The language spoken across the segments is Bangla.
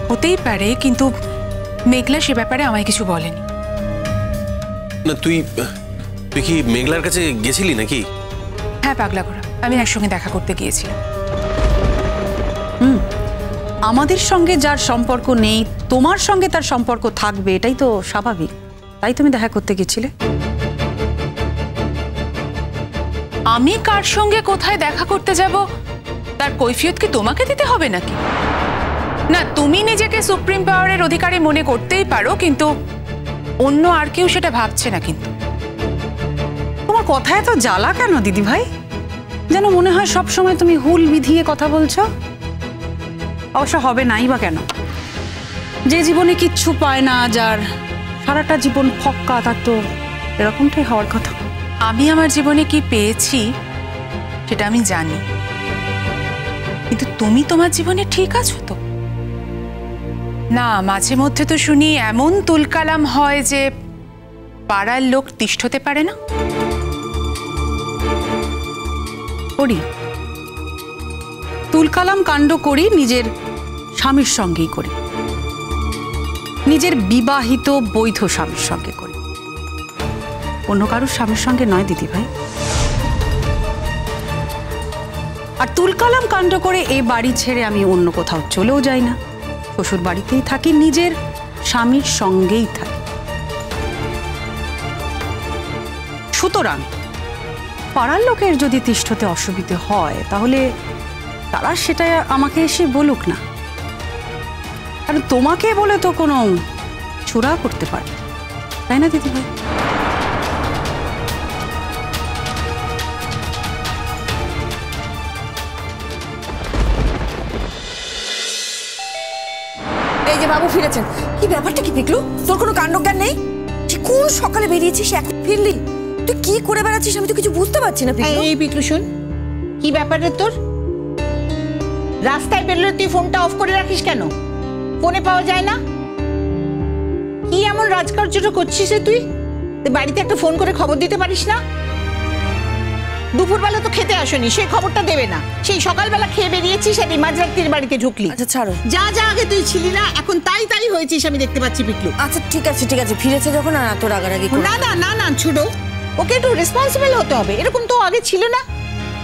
হতেই পারে, কিন্তু মেঘলা সে ব্যাপারে আমায় কিছু বলেনি। না তুই কি মেঘলার কাছে গেছিলি নাকি? হ্যাঁ পাগলা ঘোড়া, আমি একসঙ্গে দেখা করতে গিয়েছিলাম। আমাদের সঙ্গে যার সম্পর্ক নেই তোমার সঙ্গে তার সম্পর্ক থাকবে, এটাই তো স্বাভাবিক। তাই তুমি দেখা করতে গেছিলে। আমি কার সঙ্গে কোথায় দেখা করতে যাব তার কৈফিয়ত কি তোমাকে দিতে হবে নাকি? না, তুমি নিজেকে সুপ্রিম পাওয়ারের অধিকারী মনে করতেই পারো, কিন্তু অন্য আর কেউ সেটা ভাবছে না। কিন্তু তোমার কথায় তো জ্বালা কেন দিদি ভাই? যেন মনে হয় সব সময় তুমি হুল বিধিয়ে কথা বলছো। অবশ্য হবে নাই বা কেন? যে জীবনে কিচ্ছু পায় না, যার সারাটা জীবন ফক্কা, তার তো এরকমটাই হওয়ার কথা। আমি আমার জীবনে কি পেয়েছি সেটা আমি জানি, কিন্তু তুমি তোমার জীবনে ঠিক আছো তো? না, মাঝে মধ্যে তো শুনি এমন তুলকালাম হয় যে পাড়ার লোক তিষ্ঠতে পারে না। করি, তুলকালাম কাণ্ড করি, নিজের স্বামীর সঙ্গেই করি, নিজের বিবাহিত বৈধ স্বামীর সঙ্গে করি, অন্য কারোর স্বামীর সঙ্গে নয় দিদি ভাই। আর তুলকালাম কাণ্ড করে এই বাড়ি ছেড়ে আমি অন্য কোথাও চলেও যাই না, শ্বশুর বাড়িতেই থাকি, নিজের স্বামীর সঙ্গেই থাকি। সুতরাং পাড়ার লোকের যদি তিষ্ঠতে অসুবিধে হয় তাহলে তারা সেটা আমাকে এসে বলুক না, কারণ তোমাকে বলে তো কোনো চূড়া করতে পারে, তাই না দিদি ভাই? এই যে বাবু ফিরেছেন, কি ব্যাপারটা কি পিকলু? তোর কোনো কাণ্ডজ্ঞান নেই? তুই কোন সকালে বেরিয়েছিস, এখন ফিরলি? তুই কি করে বেড়াচ্ছিস আমি তো কিছু বুঝতে পারছি না পিকলু। এই পিকলু শোন, কি ব্যাপার রে তোর? রাস্তায় বেরোলে তুই ফোনটা অফ করে রাখিস কেন? ফোনে পাওয়া যায় না? কি এমন রাজকার্যটা করছিস রে তুই? বাড়িতে একটা ফোন করে খবর দিতে পারিস না? দুপুরবেলা তো খেতে আসনি, সেই খবরটা দেবে না। সেই সকালবেলা খেয়ে বেরিয়েছিস আর মাঝরাত্রির বাড়িতে ঢুকলি। আচ্ছা ছাড়ো, যা যা আগে তুই ছিলি না, এখন তাই তাই হয়েছিস আমি দেখতে পাচ্ছি পিকলু। আচ্ছা ঠিক আছে ঠিক আছে, ফিরেছে যখন আর এত রাগারাগি করো না না না না ছোট, ওকে একটু রেসপন্সিবল হতে হবে, এরকম তো আগে ছিল না।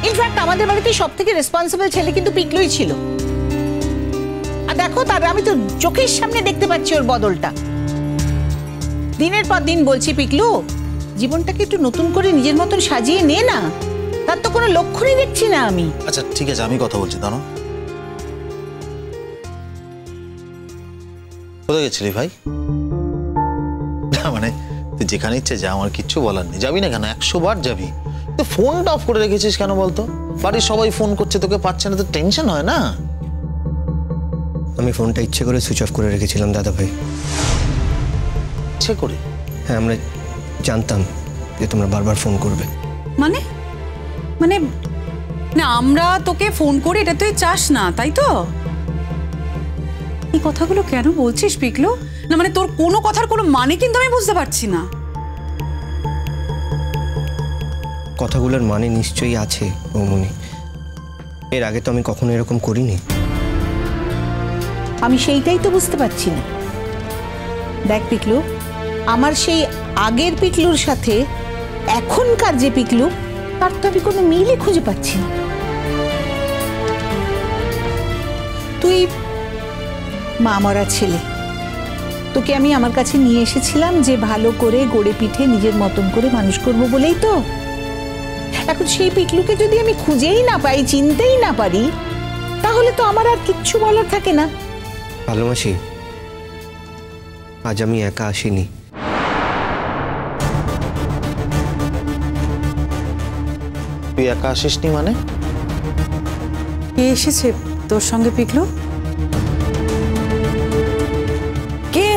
ইনফ্যাক্ট আমাদের বাড়িতে সব থেকে রেসপন্সিবল ছেলে কিন্তু পিকলুই ছিল। আর দেখো, তার আমি তো চোখের সামনে দেখতে পাচ্ছি ওর বদলটা। দিনের পর দিন বলছি পিকলু, জীবনটাকে একটু নতুন করে নিজের মতন সাজিয়ে নে না, তার তো কোনো লক্ষণই দেখছি না আমি। আচ্ছা ঠিক আছে, আমি কথা বলছি, দাঁড়াও। কোথায় গেছিলি ভাই? না মানে তুই যেখানে ইচ্ছে যা, আমার কিচ্ছু বলার নেই। যাবি না কেন? 100 বার যাবি। তো ফোনটা অফ করে রেখেছিস কেন বলতো? বাড়ির সবাই ফোন করছে, তোকে পাচ্ছে না, তো টেনশন হয় না? আমি ফোনটা ইচ্ছে করে সুইচ অফ করে রেখেছিলাম দাদা ভাই। ইচ্ছে করে? হ্যাঁ, আমরা জানতাম যে তোমরা বারবার ফোন করবে। মানে মানে না, আমরা তোকে ফোন করে এটা তুই চাস না, তাই তো? এই কথাগুলো কেন বলছিস পিকলু? না মানে তোর কোনো কথার কোনো মানে কিন্তু আমি বুঝতে পারছি না। কথাগুলোর মানে নিশ্চয়ই আছে বৌমনি, এর আগে তো আমি কখনো এরকম করিনি। আমি সেইটাই তো বুঝতে পারছি না। দেখ পিকলু, আমার সেই আগের পিকলুর সাথে এখনকার যে পিকলু, তার তো আমি কোনো মিলই খুঁজে পাচ্ছি না। তুই মা মরা ছেলে, তোকে আমি আমার কাছে নিয়ে এসেছিলাম যে ভালো করে গড়ে পিঠে নিজের মতন করে মানুষ করব বলেই তো। এখন সেই পিকলুকে যদি আমি খুঁজেই না পাই, চিনতেই না পারি, তাহলে তো আমার আর কিচ্ছু বলার থাকে না। ভালোবাসি, আজ আমি একা আসিনি। তুই একা আসিসনি মানে? কে এসেছে তোর সঙ্গে পিকলু? কে?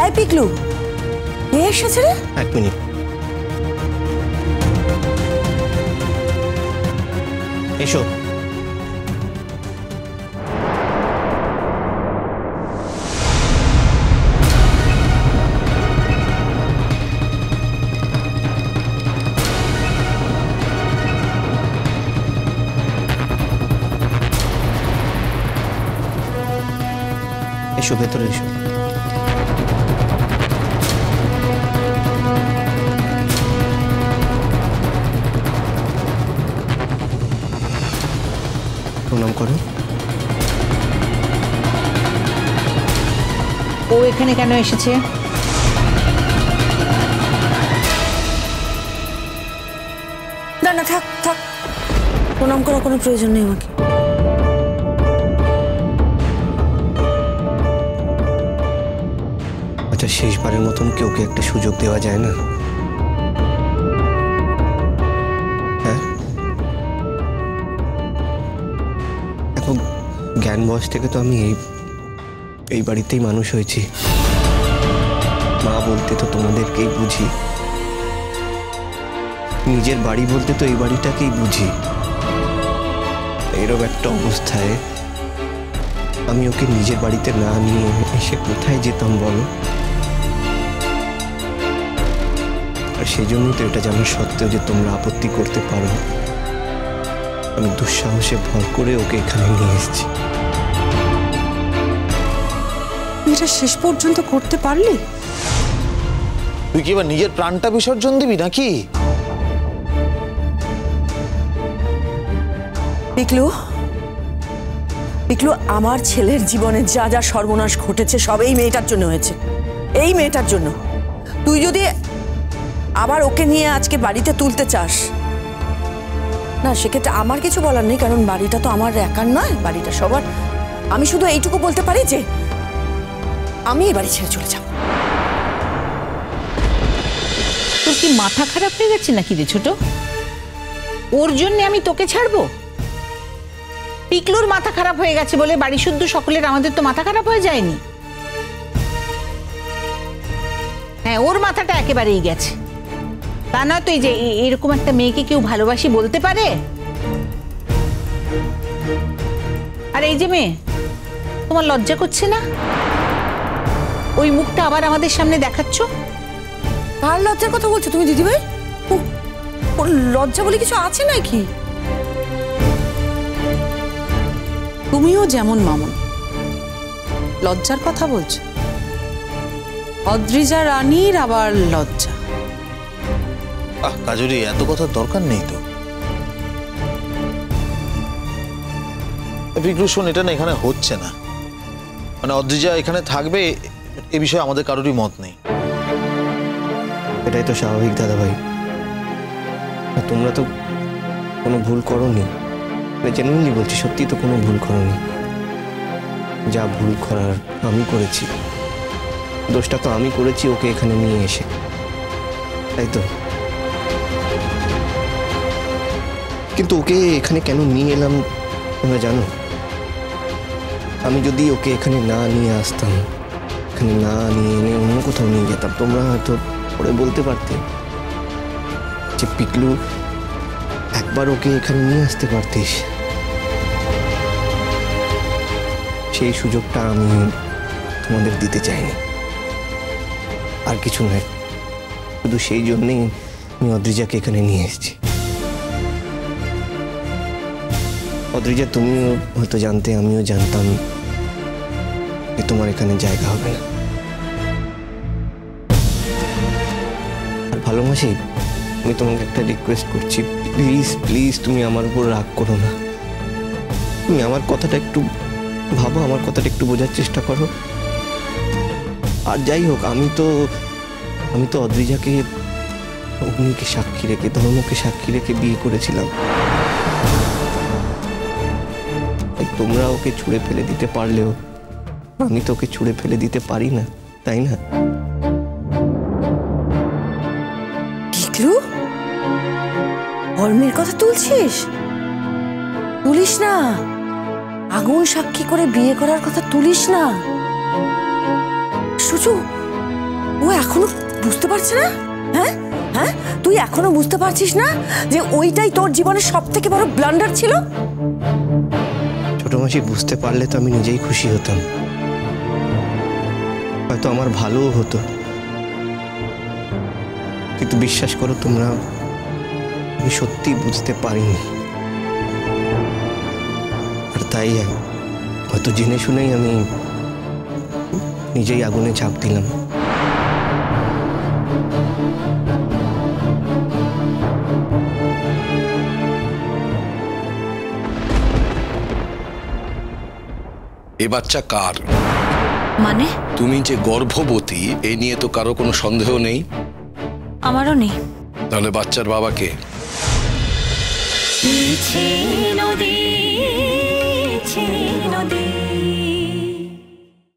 আই পিকলু, কে এসেছে রে? 1 মিনিট। এসো। এসো ভেতরে এসো। প্রণাম করো। ও এখানে কেন এসেছে? না না, থাক থাক, প্রণাম করার কোনো প্রয়োজন নেই আমাকে। আচ্ছা, শেষবারের মতন কি ওকে একটা সুযোগ দেওয়া যায় না? হ্যাঁ, এখন জ্ঞান বয়স থেকে তো আমি এই বাড়িতেই মানুষ হয়েছি। মা বলতে তো তোমাদেরকেই বুঝি, নিজের বাড়ি বলতে তো এই বাড়িটাকেই বুঝি। এরকম একটা অবস্থায় আমি ওকে নিজের বাড়িতে না নিয়ে এসে কোথায় যেতাম বলো? আর সেই জন্যই তো এটা জানা সত্ত্বেও যে তোমরা আপত্তি করতে পারো, আমি দুঃসাহসে ভর করে ওকে এখানে নিয়ে এসেছি। এটা শেষ পর্যন্ত করতে পারলি? তুই কি এবার নিজের প্রাণটা বিসর্জন দিবি নাকি? পিকলু, পিকলু, আমার ছেলের জীবনে যা যা সর্বনাশ ঘটেছে সব এই মেয়েটার জন্য হয়েছে, এই মেয়েটার জন্য। তুই যদি আবার ওকে নিয়ে আজকে বাড়িতে তুলতে চাস না, সেক্ষেত্রে আমার কিছু বলার নেই, কারণ বাড়িটা তো আমার একার নয়, বাড়িটা সবার। আমি শুধু এইটুকু বলতে পারি যে আমি এই বাড়ি ছেড়ে চলে যাব। তোর কি মাথা খারাপ হয়ে গেছে নাকি রে ছোট? ওর জন্য আমি তোকে ছাড়বো? পিকলুর মাথা খারাপ হয়ে গেছে বলে বাড়ি শুদ্ধ সকলের আমাদের তো মাথা খারাপ হয়ে যায়নি? হ্যাঁ, ওর মাথাটা একেবারেই গেছে। তা না তুই যে এরকম একটা মেয়েকে কেউ ভালোবাসি বলতে পারে? আর এই যে মেয়ে, তোমার লজ্জা করছে না ওই মুখটা আবার আমাদের সামনে দেখাচ্ছ? কার লজ্জার কথা বলছো তুমি দিদিভাই? ওর লজ্জা বলে কিছু আছে নাকি? তুমিও যেমন মামুন, লজ্জার কথা বলছো। অদ্রিজা রানীর আবার লজ্জা? কাজরি, এত কথার দরকার নেই তো। পিকলু শোন, এটা না এখানে হচ্ছে না। মানে অদ্রিজা এখানে থাকবে এ বিষয়ে আমাদের কারোরই মত নেই। এটাই তো স্বাভাবিক দাদা ভাই। তোমরা তো কোনো ভুল করোনি, জেনুইনলি বলছি, সত্যি তো কোনো ভুল করোনি। যা ভুল করার আমি করেছি, দোষটা তো আমি করেছি ওকে এখানে নিয়ে এসে, তাই তো? কিন্তু ওকে এখানে কেন নিয়ে এলাম তোমরা জানো? আমি যদি ওকে এখানে না নিয়ে আসতাম, এখানে না নিয়ে এনে অন্য কোথাও নিয়ে যেতাম, তোমরা হয়তো পরে বলতে পারতে যে পিকলু একবার ওকে এখানে নিয়ে আসতে পারতিস। সেই সুযোগটা আমি তোমাদের দিতে চাইনি, আর কিছু নয়। শুধু সেই জন্যেই আমি অদ্রিজাকে এখানে নিয়ে এসেছি। অদ্রিজা, তুমিও হয়তো জানতে, আমিও জানতাম যে তোমার এখানে জায়গা হবে না। আর ভালোবাসি, আমি তোমাকে একটা রিকোয়েস্ট করছি, প্লিজ প্লিজ তুমি আমার উপর রাগ করো না। তুমি আমার কথাটা একটু ভাবো, আমার কথাটা একটু বোঝার চেষ্টা করো। আর যাই হোক, আমি তো অদ্রিজাকে অগ্নিকে সাক্ষী রেখে, ধর্মকে সাক্ষী রেখে বিয়ে করেছিলাম। তোমরা ওকে ছুঁড়ে ফেলে দিতে পারলেও আমি তো ওকে ছুঁড়ে ফেলে দিতে পারি না, তাই না? পিকলু, ধর্মের কথা তুলছিস? তুলিস না। আগুন সাক্ষী করে বিয়ে করার কথা তুলিস না। সুজু, ও এখনো বুঝতে পারছে না? হ্যাঁ হ্যাঁ, তুই এখনো বুঝতে পারছিস না যে ওইটাই তোর জীবনের সব থেকে বড় ব্লান্ডার ছিল? ছোট মাসি, বুঝতে পারলে তো আমি নিজেই খুশি হতাম, হয়তো আমার ভালোও হতো। কিন্তু বিশ্বাস করো তোমরা, আমি সত্যি বুঝতে পারিনি। আর তাই হয়তো জেনে শুনেই আমি নিজেই আগুনে ঝাঁপ দিলাম। এ বাচ্চা কার? মানে? তুমি যে গর্ভবতী এ নিয়ে তো কারো কোনো সন্দেহ নেই? আমারও নেই। তাহলে বাচ্চার বাবাকে? নদী